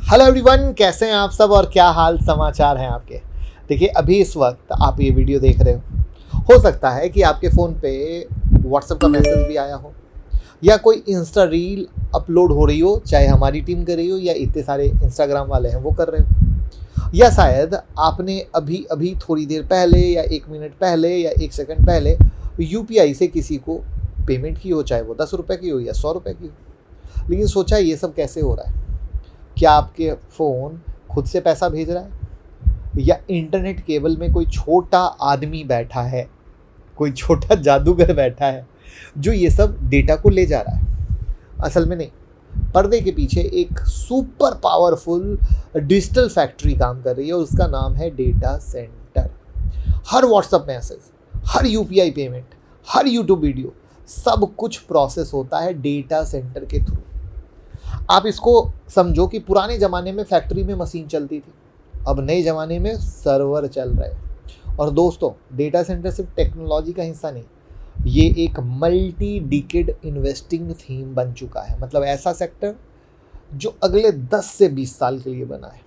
Hello everyone, कैसे हैं आप सब और क्या हाल समाचार हैं आपके। देखिए, अभी इस वक्त आप ये वीडियो देख रहे हो सकता है कि आपके फ़ोन पे व्हाट्सएप का मैसेज भी आया हो या कोई इंस्टा रील अपलोड हो रही हो, चाहे हमारी टीम कर रही हो या इतने सारे इंस्टाग्राम वाले हैं वो कर रहे हो, या शायद आपने अभी अभी थोड़ी देर पहले या 1 मिनट पहले या 1 सेकंड पहले यूपीआई से किसी को पेमेंट की हो, चाहे वो 10 रुपये की हो या 100 रुपये की हो। लेकिन सोचा ये सब कैसे हो रहा है। क्या आपके फ़ोन खुद से पैसा भेज रहा है या इंटरनेट केबल में कोई छोटा आदमी बैठा है, कोई छोटा जादूगर बैठा है जो ये सब डेटा को ले जा रहा है। असल में नहीं, पर्दे के पीछे एक सुपर पावरफुल डिजिटल फैक्ट्री काम कर रही है और उसका नाम है डेटा सेंटर। हर व्हाट्सएप मैसेज, हर यूपीआई पेमेंट, हर यूट्यूब वीडियो, सब कुछ प्रोसेस होता है डेटा सेंटर के थ्रू। आप इसको समझो कि पुराने ज़माने में फैक्ट्री में मशीन चलती थी, अब नए ज़माने में सर्वर चल रहे हैं। और दोस्तों, डेटा सेंटर सिर्फ टेक्नोलॉजी का हिस्सा नहीं, ये एक मल्टी डिकेड इन्वेस्टिंग थीम बन चुका है। मतलब ऐसा सेक्टर जो अगले 10 से 20 साल के लिए बना है,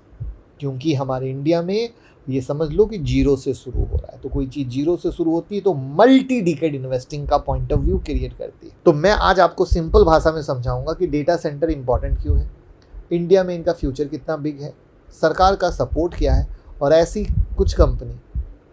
क्योंकि हमारे इंडिया में ये समझ लो कि जीरो से शुरू हो रहा है। तो कोई चीज़ जीरो से शुरू होती है तो मल्टी डिकेड इन्वेस्टिंग का पॉइंट ऑफ व्यू क्रिएट करती है। तो मैं आज आपको सिंपल भाषा में समझाऊंगा कि डेटा सेंटर इंपॉर्टेंट क्यों है, इंडिया में इनका फ्यूचर कितना बिग है, सरकार का सपोर्ट क्या है और ऐसी कुछ कंपनी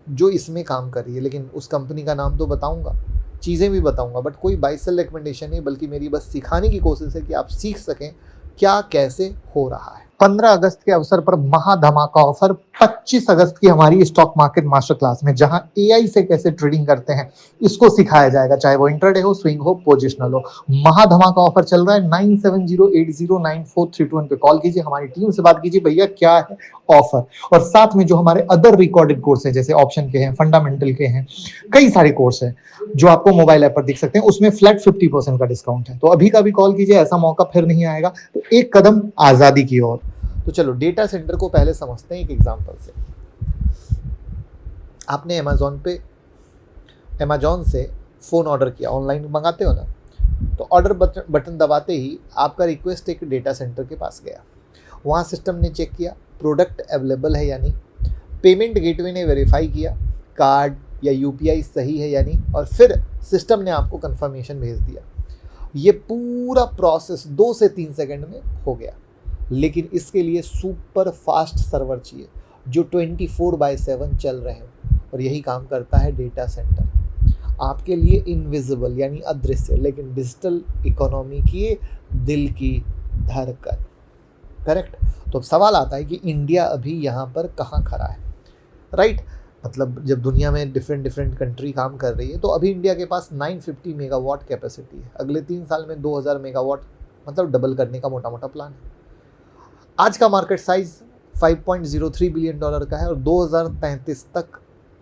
जो इसमें काम कर रही है। लेकिन उस कंपनी का नाम तो बताऊंगा, चीज़ें भी बताऊंगा, बट कोई बाय सेल रिकमेंडेशन नहीं, बल्कि मेरी बस सिखाने की कोशिश है कि आप सीख सकें क्या कैसे हो रहा है। 15 अगस्त के अवसर पर महाधमाका ऑफर 25 अगस्त की हमारी स्टॉक मार्केट मास्टर क्लास में, जहां एआई से कैसे ट्रेडिंग करते हैं इसको सिखाया जाएगा, चाहे वो इंट्राडे हो, स्विंग हो, पोजिशनल हो। महाधमाका ऑफर चल रहा है। 9708094321 पे कॉल कीजिए, हमारी टीम से बात कीजिए, भैया क्या है ऑफर। और साथ में जो हमारे अदर रिकॉर्डेड कोर्स है, जैसे ऑप्शन के हैं, फंडामेंटल के हैं, कई सारे कोर्स हैं जो आपको मोबाइल ऐप पर दिख सकते हैं, उसमें फ्लैट 50% का डिस्काउंट है। तो अभी का भी कॉल कीजिए, ऐसा मौका फिर नहीं आएगा। तो एक कदम आजादी की ओर। तो चलो डेटा सेंटर को पहले समझते हैं एक एग्जांपल से। आपने अमेजॉन से फ़ोन ऑर्डर किया, ऑनलाइन मंगाते हो ना, तो ऑर्डर बटन दबाते ही आपका रिक्वेस्ट एक डेटा सेंटर के पास गया। वहाँ सिस्टम ने चेक किया प्रोडक्ट अवेलेबल है या नहीं, पेमेंट गेटवे ने वेरीफाई किया कार्ड या यूपीआई सही है या नहीं, और फिर सिस्टम ने आपको कंफर्मेशन भेज दिया। ये पूरा प्रोसेस 2 से 3 सेकंड में हो गया। लेकिन इसके लिए सुपर फास्ट सर्वर चाहिए जो 24/7 चल रहे हैं, और यही काम करता है डेटा सेंटर। आपके लिए इनविजिबल यानी अदृश्य, लेकिन डिजिटल इकोनॉमी की दिल की धड़कन। करेक्ट। तो अब सवाल आता है कि इंडिया अभी यहाँ पर कहाँ खड़ा है, राइट। मतलब जब दुनिया में डिफरेंट कंट्री काम कर रही है, तो अभी इंडिया के पास 950 मेगावाट कैपेसिटी है। अगले 3 साल में 2000 मेगावाट, मतलब डबल करने का मोटा मोटा प्लान है। आज का मार्केट साइज $5.03 बिलियन का है और 2033 तक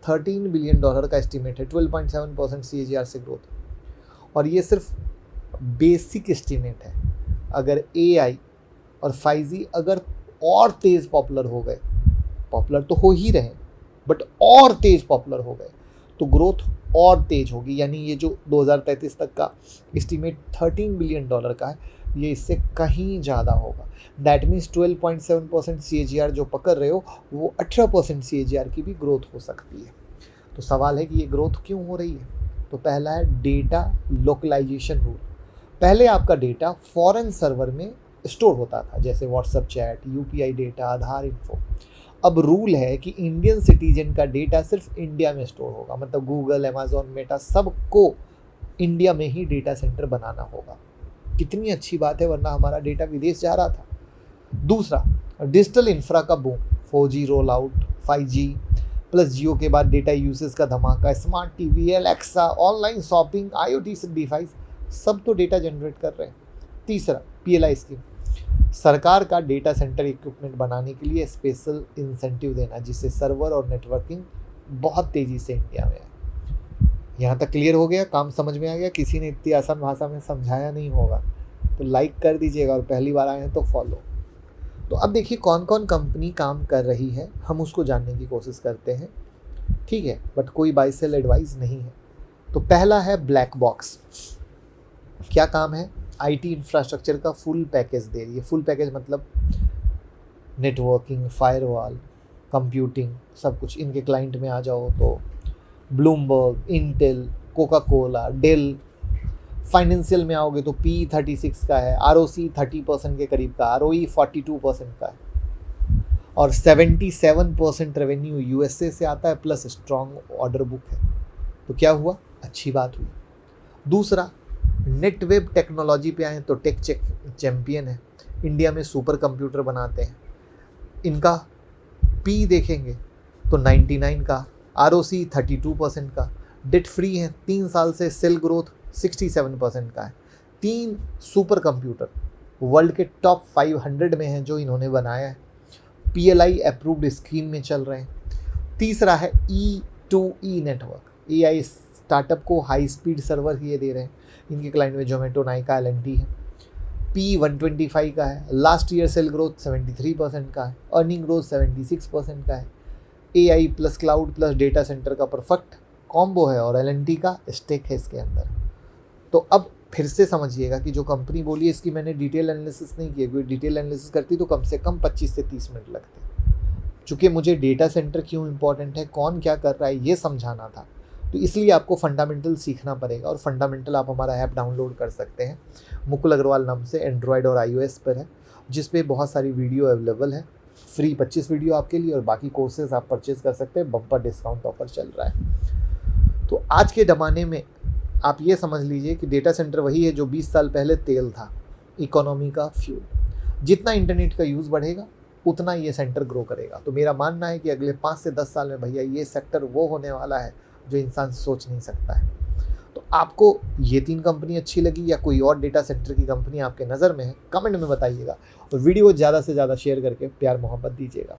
$13 बिलियन का एस्टिमेट है। 12.7% CAGR से ग्रोथ। और ये सिर्फ बेसिक एस्टिमेट है। अगर AI और 5G अगर और तेज़ पॉपुलर हो गए, पॉपुलर तो हो ही रहे, बट और तेज़ पॉपुलर हो गए, तो ग्रोथ और तेज होगी। यानी ये जो 2033 तक का एस्टिमेट $13 बिलियन का है, ये इससे कहीं ज़्यादा होगा। दैट मीन्स 12.7% CAGR जो पकड़ रहे हो, वो 18% CAGR की भी ग्रोथ हो सकती है। तो सवाल है कि ये ग्रोथ क्यों हो रही है। तो पहला है डेटा लोकलाइजेशन रूल। पहले आपका डेटा फॉरेन सर्वर में स्टोर होता था, जैसे WhatsApp chat, UPI data, Aadhaar info. अब रूल है कि इंडियन सिटीजन का डेटा सिर्फ इंडिया में स्टोर होगा। मतलब गूगल, अमेजॉन, मेटा, सबको इंडिया में ही डेटा सेंटर बनाना होगा। कितनी अच्छी बात है, वरना हमारा डेटा विदेश जा रहा था। दूसरा, डिजिटल इंफ्रा का boom, 4G roll out, 5G plus Jio के बाद डेटा यूसेज का धमाका, smart TV, Alexa, online shopping, IoT device, सब तो डेटा जनरेट कर रहे हैं। तीसरा, PLI स्कीम, सरकार का डेटा सेंटर इक्विपमेंट बनाने के लिए स्पेशल इंसेंटिव देना, जिससे सर्वर और नेटवर्किंग बहुत तेज़ी से इंडिया में है। यहाँ तक क्लियर हो गया, काम समझ में आ गया। किसी ने इतनी आसान भाषा में समझाया नहीं होगा तो लाइक कर दीजिएगा, और पहली बार आए हैं तो फॉलो। तो अब देखिए कौन कौन कंपनी काम कर रही है, हम उसको जानने की कोशिश करते हैं, ठीक है, बट कोई बाय सेल एडवाइस नहीं है। तो पहला है ब्लैक बॉक्स। क्या काम है, IT इंफ्रास्ट्रक्चर का फुल पैकेज दे रही है। फुल पैकेज मतलब नेटवर्किंग, फायरवॉल, कंप्यूटिंग, सब कुछ इनके क्लाइंट में आ जाओ तो Bloomberg, Intel, Coca Cola, Dell. Financial में आओगे तो पी 36 का है, ROC 30% के करीब का, ROE 42% का है और 77% रेवेन्यू USA से आता है प्लस स्ट्रॉन्ग ऑर्डर बुक है। तो क्या हुआ, अच्छी बात हुई। दूसरा, नेटवेब टेक्नोलॉजी पे आए तो टेक चैंपियन है, इंडिया में सुपर कंप्यूटर बनाते हैं। इनका पी देखेंगे तो 99 का, ROC 32% का, डेट फ्री है, 3 साल से सेल ग्रोथ 67% का है। 3 सुपर कंप्यूटर वर्ल्ड के टॉप 500 में हैं जो इन्होंने बनाया है, PLI अप्रूव्ड स्कीम में चल रहे हैं। तीसरा है E2E नेटवर्क, AI स्टार्टअप को हाई स्पीड सर्वर ये दे रहे हैं। इनके क्लाइंट में जोमेटो, नाइका, L&T है। P125 का है, लास्ट ईयर सेल ग्रोथ 73% का है, अर्निंग ग्रोथ 76% का है। AI plus cloud plus data centre का परफेक्ट कॉम्बो है और L&T का स्टेक है इसके अंदर। तो अब फिर से समझिएगा कि जो कंपनी बोली है इसकी मैंने डिटेल एनालिसिस नहीं किया, क्योंकि डिटेल एनालिसिस करती तो कम से कम 25 से 30 मिनट लगते। चूँकि मुझे डेटा सेंटर क्यों इंपॉर्टेंट है, कौन क्या कर रहा है, ये समझाना था, तो इसलिए आपको फंडामेंटल सीखना पड़ेगा। और फंडामेंटल आप हमारा ऐप डाउनलोड कर सकते हैं, मुकुल अग्रवाल नाम से, एंड्रॉयड और iOS पर है, जिस पे बहुत सारी वीडियो अवेलेबल है। फ्री 25 वीडियो आपके लिए और बाकी कोर्सेज आप परचेज़ कर सकते हैं, बम्पर डिस्काउंट ऑफर चल रहा है। तो आज के ज़माने में आप ये समझ लीजिए कि डेटा सेंटर वही है जो 20 साल पहले तेल था, इकोनॉमी का फ्यूल। जितना इंटरनेट का यूज़ बढ़ेगा उतना ये सेंटर ग्रो करेगा। तो मेरा मानना है कि अगले 5 से 10 साल में भैया ये सेक्टर वो होने वाला है जो इंसान सोच नहीं सकता है। तो आपको ये 3 कंपनी अच्छी लगी या कोई और डेटा सेंटर की कंपनी आपके नज़र में है, कमेंट में बताइएगा और वीडियो ज़्यादा से ज़्यादा शेयर करके प्यार मोहब्बत दीजिएगा।